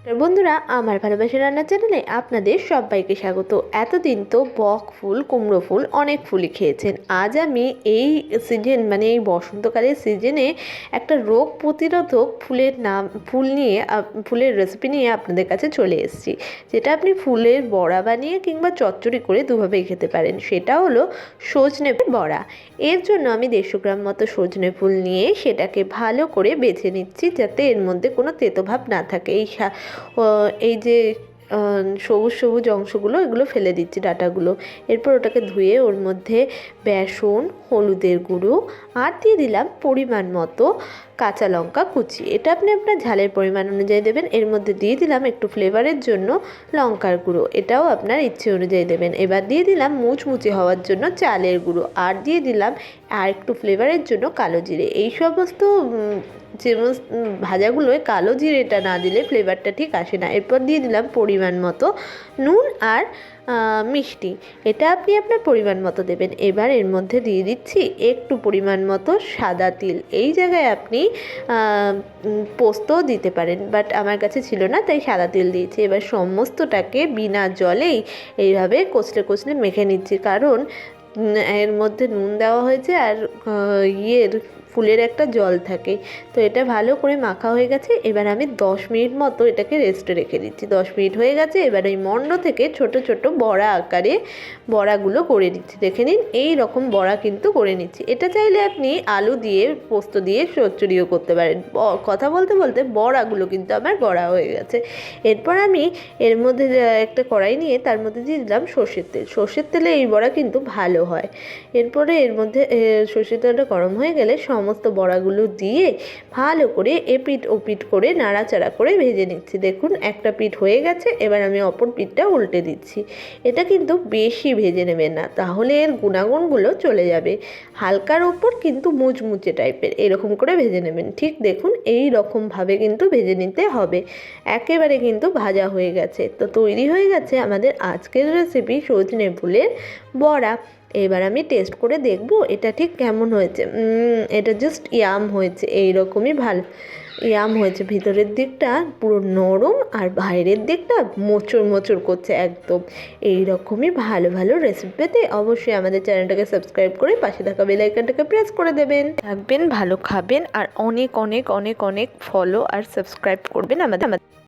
বন্ধুরা, আমার ভালোবাসা রান্নার চ্যানেলে আপনাদের সবাইকে স্বাগত। এতদিন তো বক ফুল, কুমড়ো ফুল, অনেক ফুলই খেয়েছেন। আজ আমি এই সিজন মানে এই বসন্তকালের সিজনে একটা রোগ প্রতিরোধক ফুলের রেসিপি নিয়ে আপনাদের কাছে চলে এসেছি, যেটা আপনি ফুলের বড়া বানিয়ে কিংবা চচ্চড়ি করে দুভাবেই খেতে পারেন। সেটা হলো সজনে বড়া। এর জন্য আমি 150 গ্রাম মতো সজনে ফুল নিয়ে সেটাকে ভালো করে বেছে নিচ্ছি, যাতে এর মধ্যে কোনো তেতো ভাব না থাকে। এই যে সবুজ সবুজ অংশগুলো, এগুলো ফেলে দিচ্ছি, ডাঁটাগুলো। এরপর ওটাকে ধুয়ে ওর মধ্যে বেসন, হলুদের গুঁড়ো আর দিয়ে দিলাম পরিমাণ মতো কাঁচা লঙ্কা কুচি। এটা আপনি আপনার ঝালের পরিমাণ অনুযায়ী দেবেন। এর মধ্যে দিয়ে দিলাম একটু ফ্লেভারের জন্য লঙ্কার গুঁড়ো, এটাও আপনার ইচ্ছে অনুযায়ী দেবেন। এবার দিয়ে দিলাম মুচমুচে হওয়ার জন্য চালের গুঁড়ো, আর দিয়ে দিলাম আর একটু ফ্লেভারের জন্য কালো জিরে। এই সমস্ত ভাজাগুলোয় কালো জিরেটা না দিলে ফ্লেভারটা ঠিক আসে না। এরপর দিয়ে দিলাম পরিমাণ মতো নুন আর মিষ্টি, এটা আপনি আপনার পরিমাণ মতো দেবেন। এবার এর মধ্যে দিয়ে দিচ্ছি একটু পরিমাণ মতো সাদা তিল। এই জায়গায় আপনি পোস্তও দিতে পারেন, বাট আমার কাছে ছিল না, তাই সাদা তিল দিয়েছি। এবার সমস্তটাকে বিনা জলেই এইভাবে কষলে কষলে মেখে নিচ্ছি, কারণ এর মধ্যে নুন দেওয়া হয়েছে আর ফুলের একটা জল থাকে। তো এটা ভালো করে মাখা হয়ে গেছে। এবার আমি 10 মিনিট মতো এটাকে রেস্টে রেখে দিচ্ছি। 10 মিনিট হয়ে গেছে। এবার ওই মণ্ড থেকে ছোট ছোট বড়া আকারে বড়াগুলো করে নিচ্ছি। দেখে নিন, এই রকম বড়া কিন্তু করে নিচ্ছি। এটা চাইলে আপনি আলু দিয়ে, পোস্ত দিয়ে চচ্চড়িও করতে পারেন। কথা বলতে বলতে বড়াগুলো কিন্তু আমার গড়া হয়ে গেছে। এরপর আমি এর মধ্যে একটা কড়াই নিয়ে তার মধ্যে দিয়ে দিলাম সর্ষের তেল। সর্ষের তেলে এই বড়া কিন্তু ভালো হয়। এরপরে এর মধ্যে সর্ষের তেলটা গরম হয়ে গেলে সমস্ত বড়াগুলো দিয়ে ভালো করে এপিট ওপিট করে নাড়াচাড়া করে ভেজে নিচ্ছি। দেখুন, একটা পিঠ হয়ে গেছে। এবার আমি অপর পিঠটা উল্টে দিচ্ছি। এটা কিন্তু বেশি ভেজে নেবেন না, তাহলে এর গুণাগুণগুলো চলে যাবে। হালকার ওপর কিন্তু মুচমুচে টাইপের এরকম করে ভেজে নেবেন। ঠিক দেখুন, এই রকমভাবে কিন্তু ভেজে নিতে হবে। একেবারে কিন্তু ভাজা হয়ে গেছে। তো তৈরি হয়ে গেছে আমাদের আজকের রেসিপি সজনে ফুলের বড়া। এবার আমি টেস্ট করে দেখব এটা ঠিক কেমন হয়েছে। এটা জাস্ট ইয়াম হয়েছে, এইরকমই ভালো ইয়াম হয়েছে। ভিতরের দিকটা পুরো নরম আর বাইরের দিকটা মোচড় মোচড় করছে একদম। এই রকমই ভালো ভালো রেসিপি পেতে অবশ্যই আমাদের চ্যানেলটাকে সাবস্ক্রাইব করে পাশে থাকা বেল আইকনটাকে প্রেস করে দেবেন। থাকবেন, ভালো খাবেন, আর অনেক অনেক অনেক অনেক ফলো আর সাবস্ক্রাইব করবেন আমাদের।